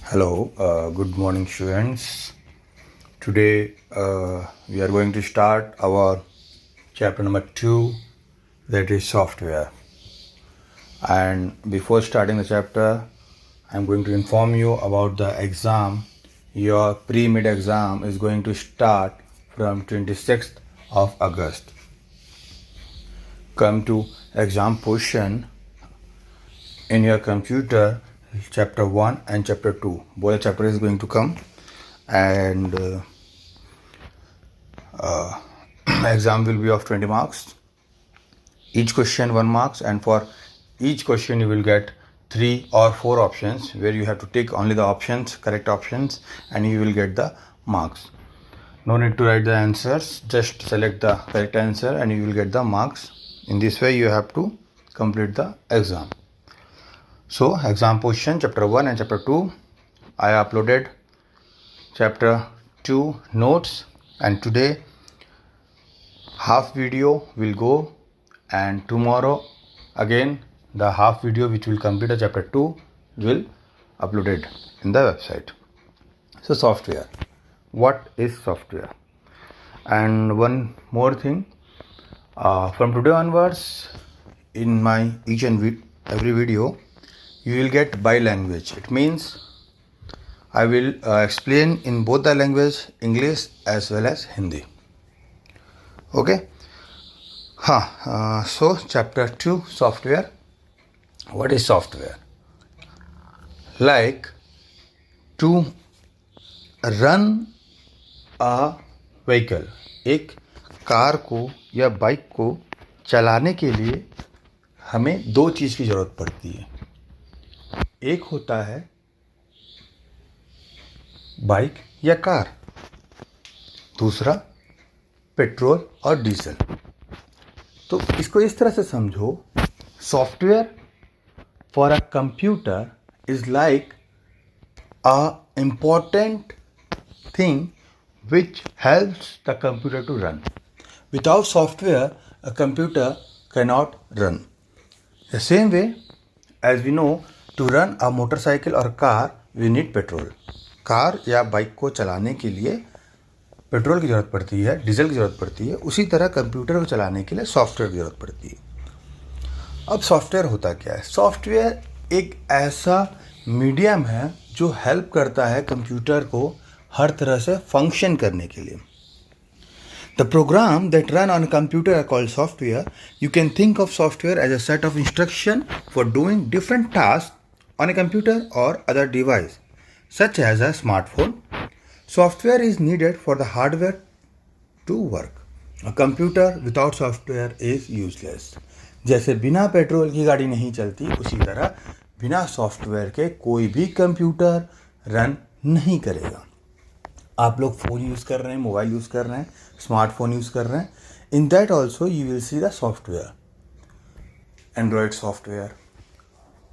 Hello, good morning, students. Today we are going to start our chapter number 2, that is software. And before starting the chapter, I'm going to inform you about the exam. Your pre-mid exam is going to start from 26th of August. Come to exam portion in your computer, chapter 1 and chapter 2. Both chapters is going to come, and exam will be of 20 marks. Each question 1 marks, and for each question you will get 3 or 4 options where you have to take only the options, correct options, and you will get the marks. No need to write the answers, just select the correct answer and you will get the marks. In this way you have to complete the exam. So exam question chapter 1 and chapter 2, I uploaded chapter 2 notes, and today half video will go, and tomorrow again the half video which will complete the chapter 2 will uploaded in the website. So software, what is software? And one more thing, from today onwards in my each and every video you will get by language. It means I will explain in both the language, English as well as Hindi. Okay. So chapter 2, software. What is software? Like to run a vehicle, एक car को या bike को चलाने के लिए हमें दो चीज़ की ज़रूरत पड़ती है. एक होता है बाइक या कार, दूसरा पेट्रोल और डीजल. तो इसको इस तरह से समझो, software for a computer is like a important thing which helps the computer to run. Without software, a computer cannot run. The same way, as we know, to run a motorcycle or car, we need petrol. Car या bike को चलाने के लिए petrol की ज़रूरत पड़ती है, diesel की ज़रूरत पड़ती है. उसी तरह कंप्यूटर को चलाने के लिए सॉफ्टवेयर की ज़रूरत पड़ती है. अब सॉफ्टवेयर होता क्या है? सॉफ्टवेयर एक ऐसा मीडियम है जो हेल्प करता है कंप्यूटर को हर तरह से फंक्शन करने के लिए. The program that run on a computer are called software. You can think of software as a set of instruction for doing different tasks on a computer or other device, such as a smartphone. Software is needed for the hardware to work. A computer without software is useless. जैसे बिना petrol की गाड़ी नहीं चलती, उसी तरह बिना software के कोई भी कंप्यूटर रन नहीं करेगा. आप लोग फ़ोन यूज़ कर रहे हैं, मोबाइल यूज़ कर रहे हैं, स्मार्टफोन यूज़ कर रहे हैं. In that also you will see the software, Android software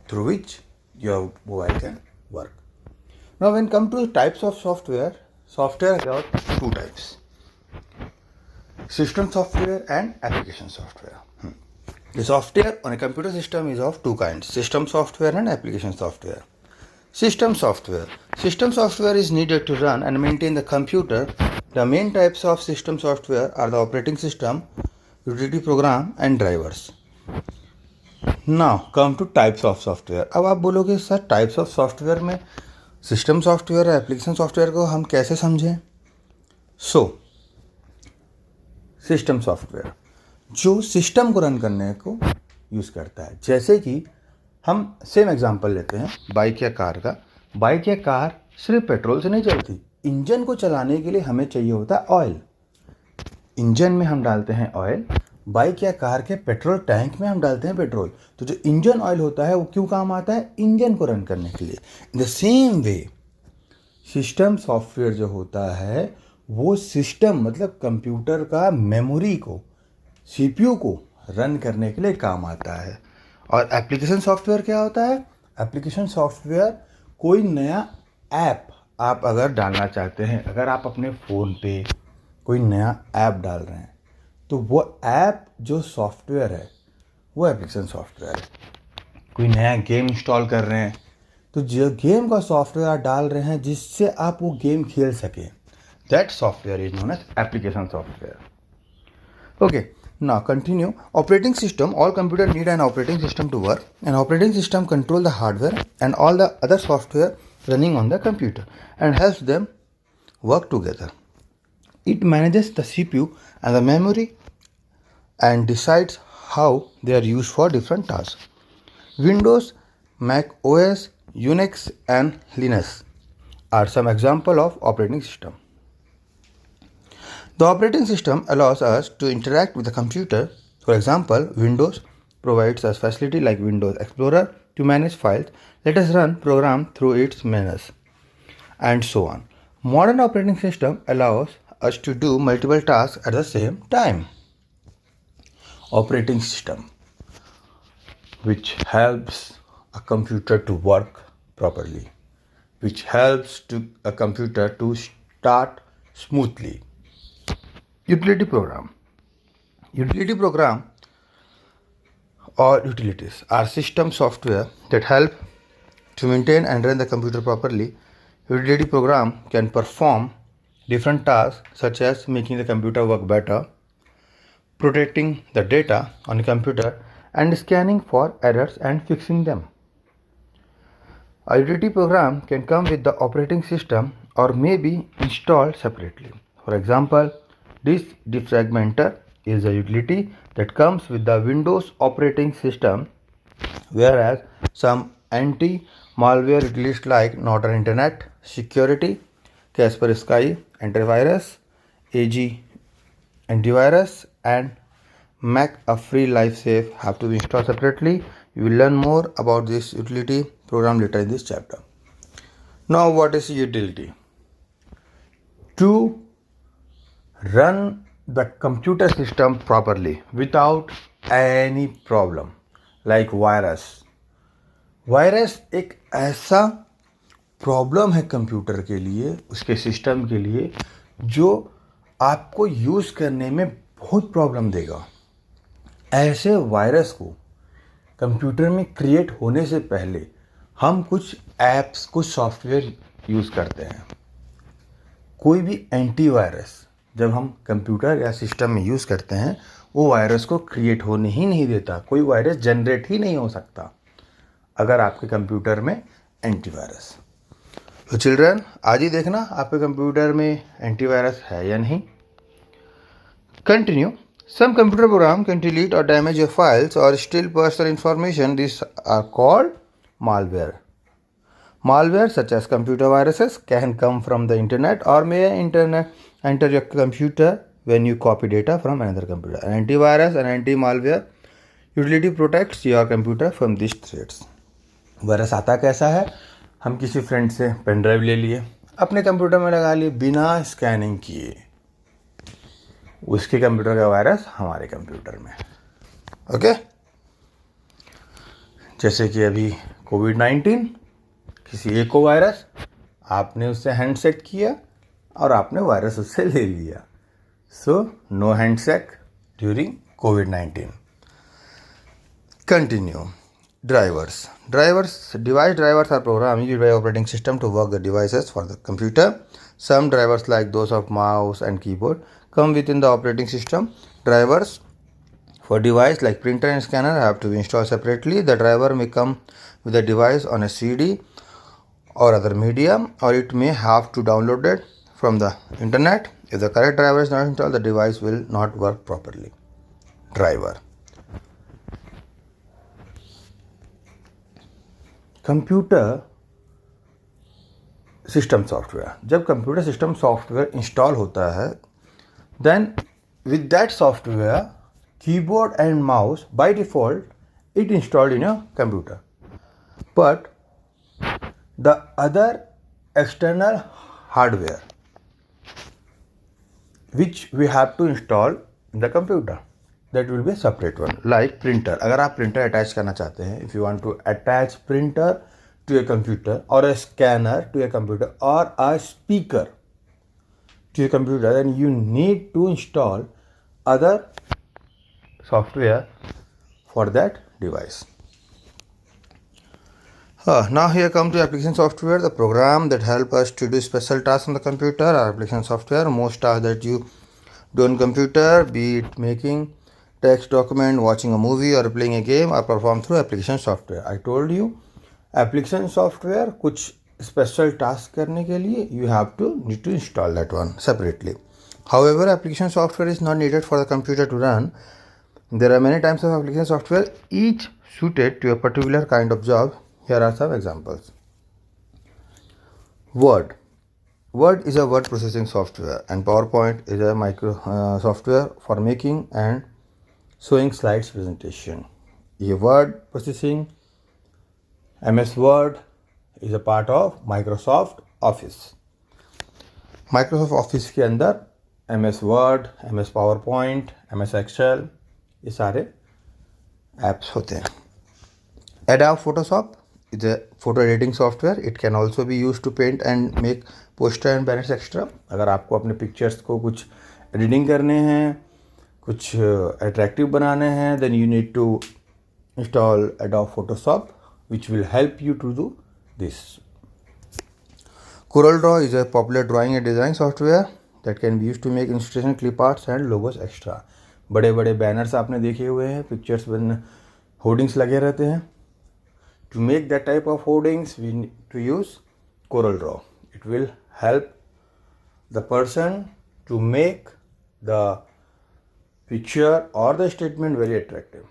through which your mobile can work. Now when come two types of software, software about two types, system software and application software. The software on a computer system is of two kinds: system software and application software. System software. System software is needed to run and maintain the computer. The main types of system software are the operating system, utility program and drivers. Now come to types of software. अब आप बोलोगे sir types of software में system software और application software को हम कैसे समझें? System software जो सिस्टम को रन करने को यूज़ करता है. जैसे कि हम सेम एग्जांपल लेते हैं बाइक या कार का. बाइक या कार सिर्फ पेट्रोल से नहीं चलती. इंजन को चलाने के लिए हमें चाहिए होता है ऑयल. इंजन में हम डालते हैं ऑयल. बाइक या कार के पेट्रोल टैंक में हम डालते हैं पेट्रोल. तो जो इंजन ऑयल होता है वो क्यों काम आता है? इंजन को रन करने के लिए. In the same way system software जो होता है वो सिस्टम मतलब कंप्यूटर का मेमोरी को, सीपीयू को रन करने के लिए काम आता है. और एप्लीकेशन सॉफ्टवेयर क्या होता है? एप्लीकेशन सॉफ्टवेयर कोई नया ऐप आप अगर डालना चाहते हैं, अगर आप अपने फ़ोन पे कोई नया ऐप डाल रहे हैं तो वो ऐप जो सॉफ्टवेयर है वो एप्लीकेशन सॉफ्टवेयर है. कोई नया गेम इंस्टॉल कर रहे हैं तो जो गेम का सॉफ्टवेयर आप डाल रहे हैं जिससे आप वो गेम खेल सकें, that software is known as application software. Okay, now continue. Operating system. All computer need an operating system to work. An operating system control the hardware and all the other software running on the computer and helps them work together. It manages the CPU and the memory and decides how they are used for different tasks. Windows, Mac OS, Unix and Linux are some example of operating system. The operating system allows us to interact with the computer. For example, Windows provides us facility like Windows Explorer to manage files. Let us run program through its menus and so on. Modern operating system allows us to do multiple tasks at the same time. Operating system which helps a computer to work properly, which helps to a computer to start smoothly. Utility program. Utility program or utilities are system software that help to maintain and run the computer properly. Utility program can perform different tasks such as making the computer work better, protecting the data on the computer, and scanning for errors and fixing them. A utility program can come with the operating system or may be installed separately. For example, this defragmenter is a utility that comes with the Windows operating system, whereas some anti-malware utilities like Norton Internet Security, Kaspersky Antivirus, AG Antivirus, and McAfee LifeSafe have to be installed separately. You will learn more about this utility program later in this chapter. Now, what is utility? To run the computer system properly without any problem, like virus. Virus एक ऐसा problem है computer के लिए, उसके system के लिए, जो आपको यूज़ करने में बहुत प्रॉब्लम देगा. ऐसे वायरस को कंप्यूटर में क्रिएट होने से पहले हम कुछ ऐप्स, कुछ सॉफ्टवेयर यूज़ करते हैं. कोई भी एंटीवायरस जब हम कंप्यूटर या सिस्टम में यूज़ करते हैं, वो वायरस को क्रिएट होने ही नहीं देता. कोई वायरस जनरेट ही नहीं हो सकता अगर आपके कंप्यूटर में एंटीवायरस. तो चिल्ड्रन, आज ही देखना आपके कंप्यूटर में एंटीवायरस है या नहीं. Continue. Some computer program can delete or damage your files or steal personal information. This are called malware. Malware such as computer viruses can come from the internet or may enter your computer when you copy data from another computer. An antivirus and anti-malware utility protects your computer from these threats. Virus आता कैसा है? हम किसी friend से pen drive ले लिए, अपने computer में लगा लिए बिना स्कैनिंग किए. उसके कंप्यूटर का वायरस हमारे कंप्यूटर में. ओके, जैसे कि अभी कोविड-19, किसी एक को वायरस, आपने उससे हैंडशेक किया और आपने वायरस उससे ले लिया. So no handshake during covid. Continue. Drivers. Device drivers are programs used by operating system to work the devices for the computer. Some drivers like those of mouse and keyboard come within the operating system. Drivers for device like printer and scanner have to be installed separately. The driver may come with the device on a CD or other medium, or it may have to download it from the internet. If the correct driver is not installed, the device will not work properly. Driver. Computer system software. जब computer system software install होता है, then with that software keyboard and mouse by default it installed in your computer. But the other external hardware which we have to install in the computer, that will be a separate one. Like printer. अगर आप printer attach करना चाहते हैं, if you want to attach printer to a computer or a scanner to a computer or a speaker to a computer, then you need to install other software for that device. Now here come to application software, the program that help us to do special tasks on the computer. Our application software, most tasks that you do on computer, be it making text document, watching a movie or playing a game, are performed through application software. I told you application software कुछ special task करने के लिए you have to need to install that one separately. However, application software is not needed for the computer to run. There are many types of application software, each suited to a particular kind of job. Here are some examples. Word. Word is a word processing software, and PowerPoint is a micro software for making and showing slides presentation. ये word processing, MS Word is a part of Microsoft Office. Microsoft Office के अंदर MS Word, MS PowerPoint, MS Excel ये सारे apps होते हैं. Adobe Photoshop is a photo editing software. It can also be used to paint and make poster and banners extra. अगर आपको अपने pictures को कुछ एडिटिंग करने हैं, कुछ अट्रैक्टिव बनाने हैं, then you need to install Adobe Photoshop, which will help you to do this. CorelDRAW is a popular drawing and design software that can be used to make illustration, clip arts and logos extra. बड़े बड़े banners आपने देखे हुए हैं, pictures बन hoardings लगे रहते हैं. To make that type of hoardings, we need to use CorelDRAW. It will help the person to make the picture or the statement very attractive.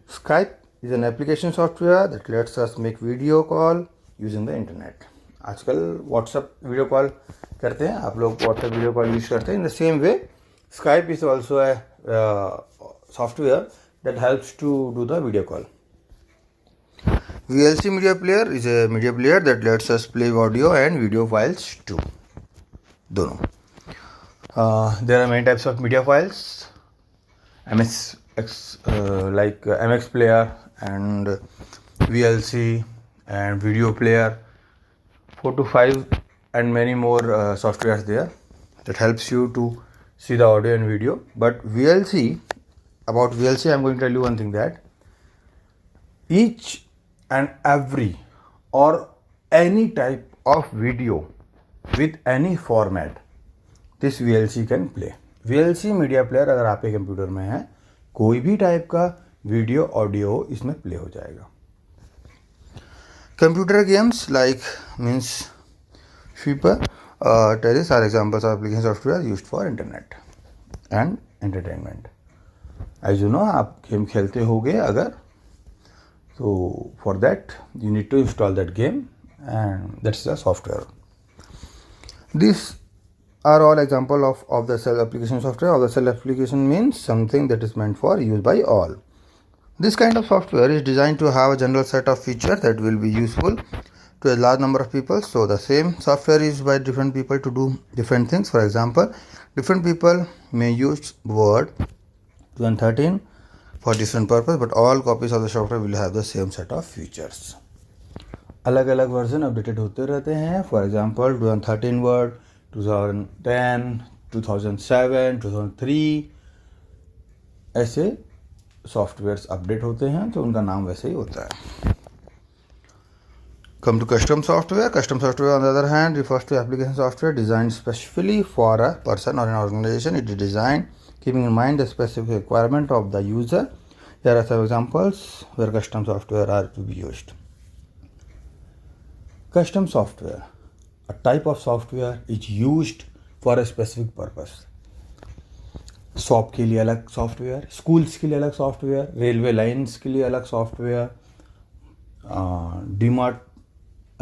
Skype is an application software that lets us make video call using the internet. आजकल WhatsApp video call करते हैं, आप लोग WhatsApp video call use करते हैं. In the same way, Skype is also a software that helps to do the video call. VLC media player is a media player that lets us play audio and video files too. दोनों. There are many types of media files. MX player and VLC and video player, 4 to 5 and many more softwares there that helps you to see the audio and video. But about VLC I'm going to tell you one thing, that each and every or any type of video with any format this VLC can play. VLC media player अगर आपके computer में है, कोई भी type का video audio इसमें play हो जाएगा. Computer games like means sweeper, Tetris are examples of application software used for internet and entertainment. As you know, आप गेम खेलते होगे अगर, तो for that you need to install that game and that's the software. This are all example of the cell application software. Of the cell application means something that is meant for use by all. This kind of software is designed to have a general set of features that will be useful to a large number of people. So the same software is used by different people to do different things. For example, different people may use Word 2013 for different purpose, but all copies of the software will have the same set of features. अलग अलग version updated होते रहते हैं. For example 2013 word, 2010, 2007, 2003 ऐसे softwares update होते हैं, तो उनका नाम वैसे ही होता है. Come to custom software. Custom software, on the other hand, refers to application software designed specifically for a person or an organization. It is designed keeping in mind the specific requirement of the user. Here are some examples where custom software are to be used. Custom software, a type of software is used for a specific purpose. Shop के लिए अलग software, schools के लिए अलग software, railway lines के लिए अलग software, DMart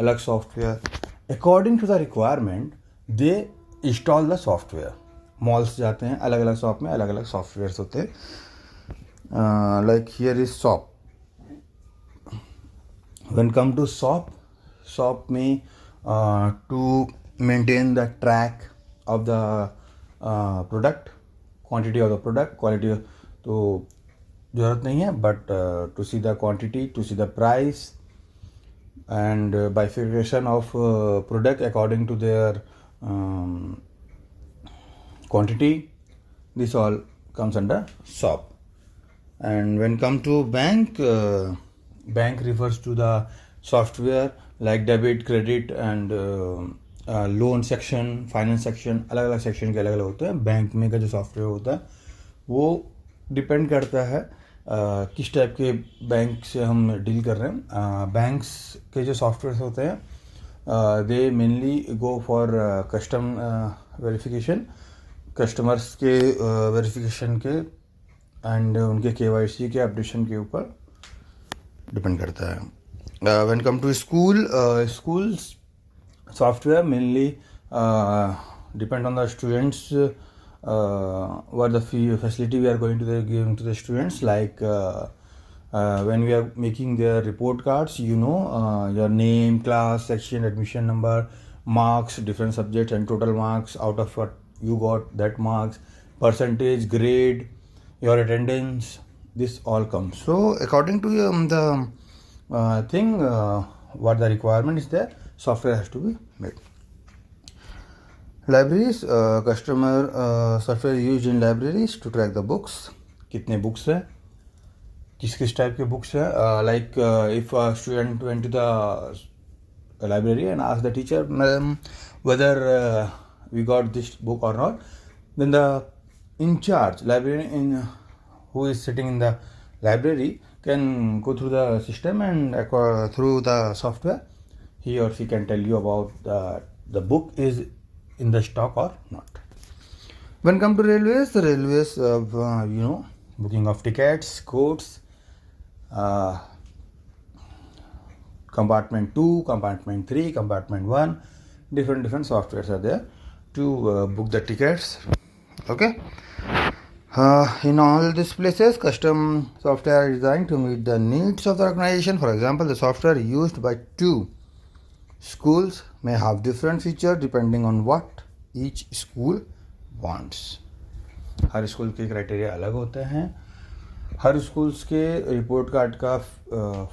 अलग software. According to the requirement they install the software. Malls जाते हैं, अलग अलग शॉप में अलग अलग सॉफ्टवेयर्स होते हैं. Like here is shop. When come to shop में to maintain the track of the product, quantity of the product, quality तो ज़रूरत नहीं है, but to see the quantity, to see the price and bifurcation of product according to their quantity, this all comes under shop. And when come to bank, bank refers to the software like debit, credit and loan section, finance section, अलग अलग section के अलग अलग होते हैं. Bank में का जो सॉफ्टवेयर होता है वो डिपेंड करता है किस टाइप के बैंक से हम डील कर रहे हैं. बैंक्स के जो सॉफ्टवेयर होते हैं they mainly go for custom verification, customers के वेरिफिकेशन के एंड उनके KYC के अपडेशन के ऊपर डिपेंड करता है. When come to schools software mainly depend on the students, what the facility we are going to giving to the students, like when we are making their report cards, your name, class, section, admission number, marks, different subjects and total marks, out of what you got that marks, percentage, grade, your attendance, this all comes. So according to the thing, what the requirement is there, software has to be made. Libraries, customer software used in libraries to track the books. कितने books हैं, किस type के books हैं. Like if a student went to the library and asked the teacher whether we got this book or not, then the in charge librarian who is sitting in the library can go through the system and through the software he or she can tell you about the book is in the stock or not. When come to railways, the railways booking of tickets, codes, compartment 2, compartment 3, compartment 1, different softwares are there to book the tickets. Okay. In all these places, custom software is designed to meet the needs of the organization. For example, the software used by 2 schools may have different features depending on what each school wants. हर school के criteria अलग होते हैं, हर schools के report card का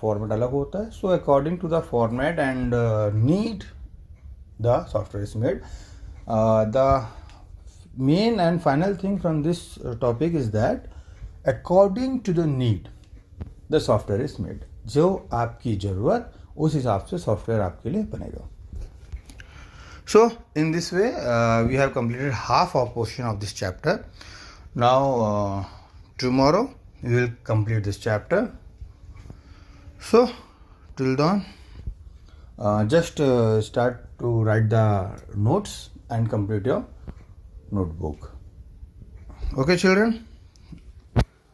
format अलग होता है. So according to the format and need the software is made. The main and final thing from this topic is that according to the need the software is made. जो आपकी ज़रूरत उस हिसाब से सॉफ्टवेयर आपके लिए बनेगा. So in this way we have completed half of portion of this chapter. Now tomorrow we will complete this chapter. So till then just start to write the notes and complete your notebook. Okay children.